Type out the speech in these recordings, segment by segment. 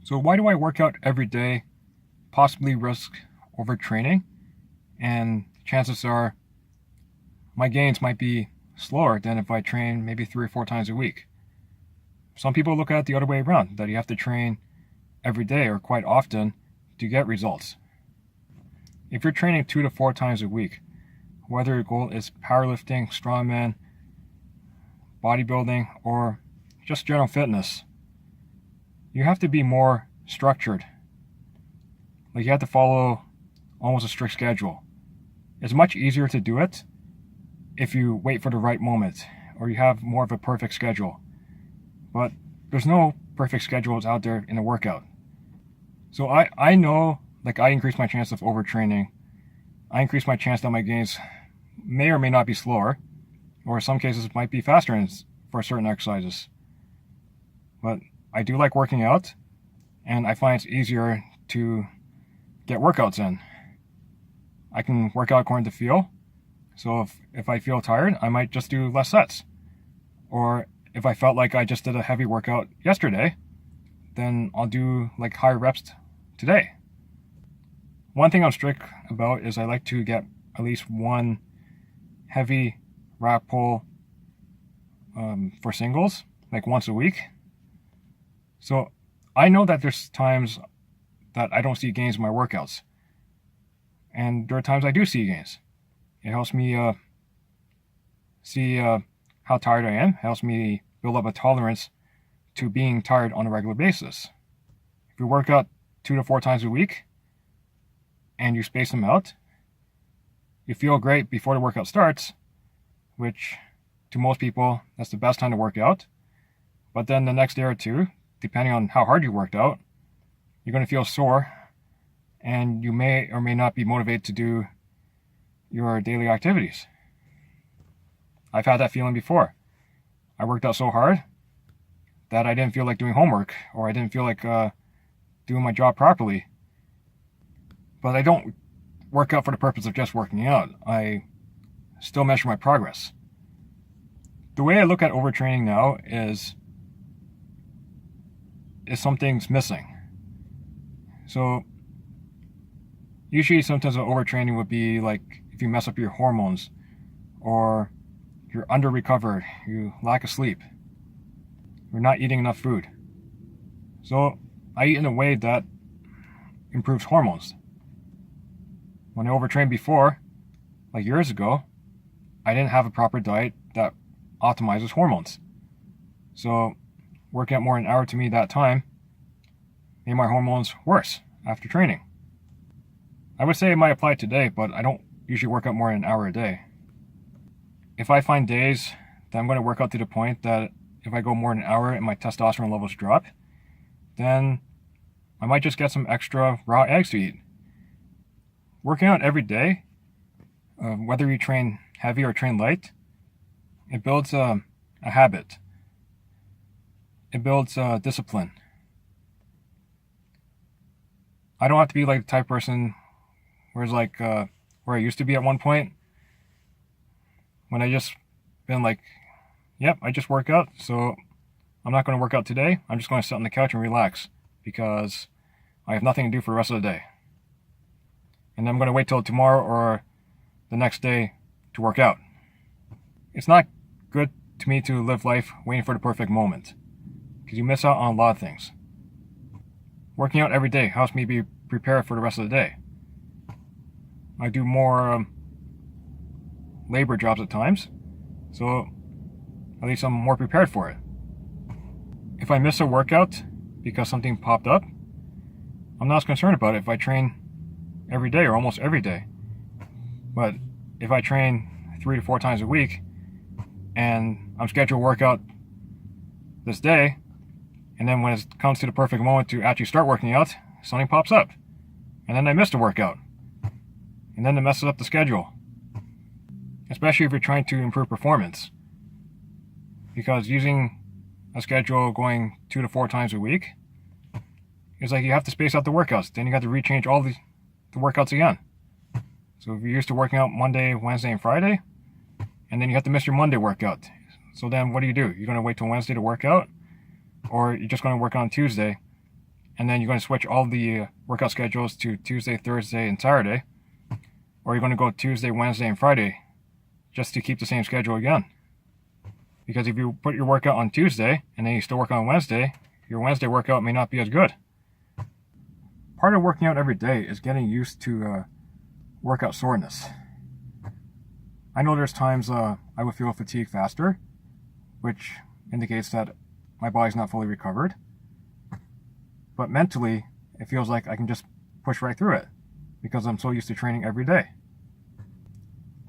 So why do I work out every day, possibly risk overtraining, and chances are my gains might be slower than if I train maybe 3 or 4 times a week? Some people look at it the other way around, that you have to train every day or quite often to get results. If you're training 2 to 4 times a week, whether your goal is powerlifting, strongman, bodybuilding, or just general fitness, you have to be more structured. Like, you have to follow almost a strict schedule. It's much easier to do it if you wait for the right moment or you have more of a perfect schedule. But there's no perfect schedules out there in a workout. So I know, like, I increase my chance of overtraining. I increase my chance that my gains may or may not be slower, or in some cases might be faster for certain exercises. But I do like working out, and I find it's easier to get workouts in. I can work out according to feel. So if I feel tired, I might just do less sets. Or if I felt like I just did a heavy workout yesterday, then I'll do like higher reps today. One thing I'm strict about is I like to get at least one heavy rack pull for singles, like once a week. So I know that there's times that I don't see gains in my workouts. And there are times I do see gains. It helps me see how tired I am. It helps me build up a tolerance to being tired on a regular basis. If you work out 2 to 4 times a week and you space them out, you feel great before the workout starts, which to most people, that's the best time to work out. But then the next day or two, depending on how hard you worked out, you're going to feel sore and you may or may not be motivated to do your daily activities. I've had that feeling before. I worked out so hard that I didn't feel like doing homework, or I didn't feel like doing my job properly. But I don't work out for the purpose of just working out. I still measure my progress. The way I look at overtraining now is something's missing. So usually sometimes overtraining would be like if you mess up your hormones, or you're under recovered, you lack of sleep, you're not eating enough food. So I eat in a way that improves hormones. When I overtrained before, like years ago, I didn't have a proper diet that optimizes hormones. So working out more than an hour to me that time made my hormones worse after training. I would say it might apply today, but I don't usually work out more than an hour a day. If I find days that I'm going to work out to the point that if I go more than an hour and my testosterone levels drop, then I might just get some extra raw eggs to eat. Working out every day, whether you train heavy or train light, it builds a habit. It builds discipline. I don't have to be like the type of person where it's like where I used to be at one point, when I just been like, yep, I just work out, so I'm not going to work out today. I'm just going to sit on the couch and relax because I have nothing to do for the rest of the day. And I'm going to wait till tomorrow or the next day to work out. It's not good to me to live life waiting for the perfect moment, because you miss out on a lot of things. Working out every day helps me be prepared for the rest of the day. I do more labor jobs at times, so at least I'm more prepared for it. If I miss a workout because something popped up, I'm not as concerned about it if I train every day or almost every day. But if I train 3 to 4 times a week and I'm scheduled to work out this day, and then when it comes to the perfect moment to actually start working out, something pops up, and then I missed a workout, and then it messes up the schedule. Especially if you're trying to improve performance, because using a schedule going 2 to 4 times a week is like you have to space out the workouts. Then you have to rechange all the workouts again. So if you're used to working out Monday, Wednesday, and Friday, and then you have to miss your Monday workout. So then what do? You're going to wait till Wednesday to work out? Or you're just going to work on Tuesday and then you're going to switch all the workout schedules to Tuesday, Thursday, and Saturday, or you're going to go Tuesday, Wednesday, and Friday just to keep the same schedule again. Because if you put your workout on Tuesday and then you still work on Wednesday, your Wednesday workout may not be as good. Part of working out every day is getting used to workout soreness. I know there's times I would feel fatigue faster, which indicates that my body's not fully recovered. But mentally, it feels like I can just push right through it because I'm so used to training every day.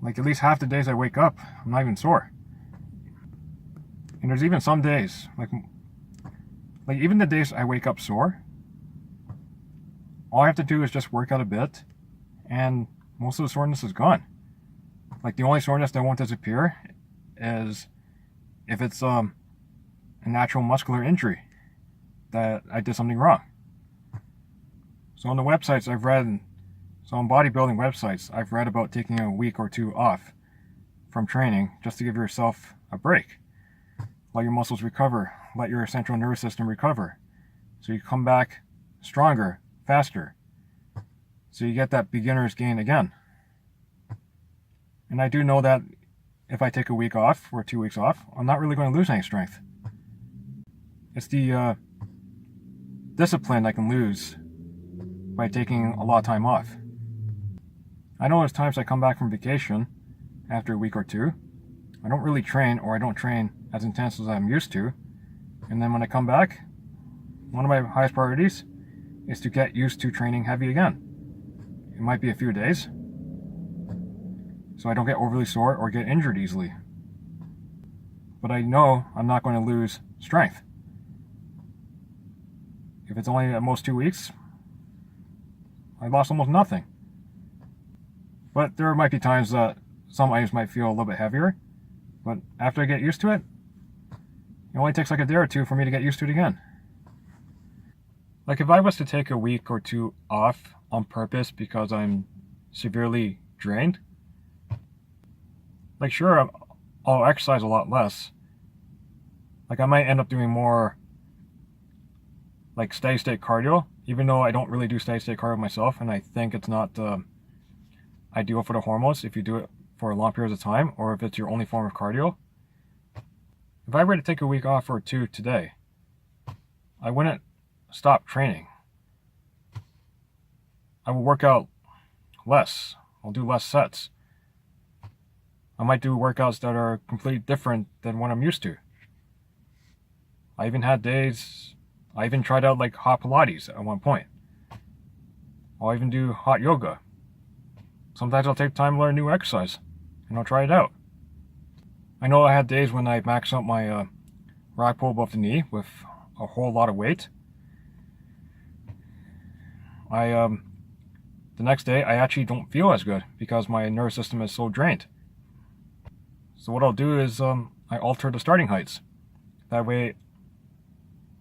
Like at least half the days I wake up, I'm not even sore. And there's even some days, like even the days I wake up sore, all I have to do is just work out a bit and most of the soreness is gone. Like the only soreness that won't disappear is if it's a natural muscular injury that I did something wrong. So on the websites I've read, so on bodybuilding websites, I've read about taking a week or two off from training just to give yourself a break. Let your muscles recover, let your central nervous system recover. So you come back stronger, faster. So you get that beginner's gain again. And I do know that if I take a week off or 2 weeks off, I'm not really going to lose any strength. It's the discipline I can lose by taking a lot of time off. I know there's times I come back from vacation after a week or two. I don't really train, or I don't train as intense as I'm used to. And then when I come back, one of my highest priorities is to get used to training heavy again. It might be a few days, so I don't get overly sore or get injured easily. But I know I'm not going to lose strength. If it's only at most 2 weeks, I lost almost nothing. But there might be times that some items might feel a little bit heavier, but after I get used to it, it only takes like a day or two for me to get used to it again. Like if I was to take a week or two off on purpose because I'm severely drained, like sure, I'll exercise a lot less. Like I might end up doing more like steady state cardio, even though I don't really do steady state cardio myself, and I think it's not ideal for the hormones if you do it for long periods of time, or if it's your only form of cardio. If I were to take a week off or two today, I wouldn't stop training. I will work out less. I'll do less sets. I might do workouts that are completely different than what I'm used to. I even had days, I even tried out like hot Pilates at one point. I'll even do hot yoga. Sometimes I'll take time to learn a new exercise and I'll try it out. I know I had days when I maxed out my rack pull above the knee with a whole lot of weight. The next day I actually don't feel as good because my nervous system is so drained. So what I'll do is I alter the starting heights. That way,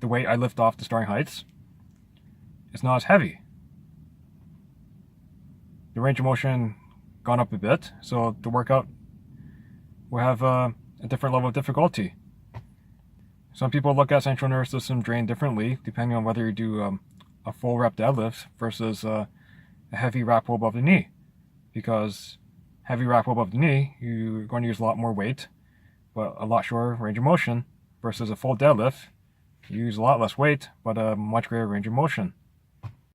the weight I lift off the starting heights is not as heavy. The range of motion gone up a bit, so the workout will have a different level of difficulty. Some people look at central nervous system drain differently depending on whether you do a full rep deadlift versus a heavy rack pull above the knee. Because heavy rack pull above the knee, you're going to use a lot more weight, but a lot shorter range of motion, versus a full deadlift, you use a lot less weight, but a much greater range of motion.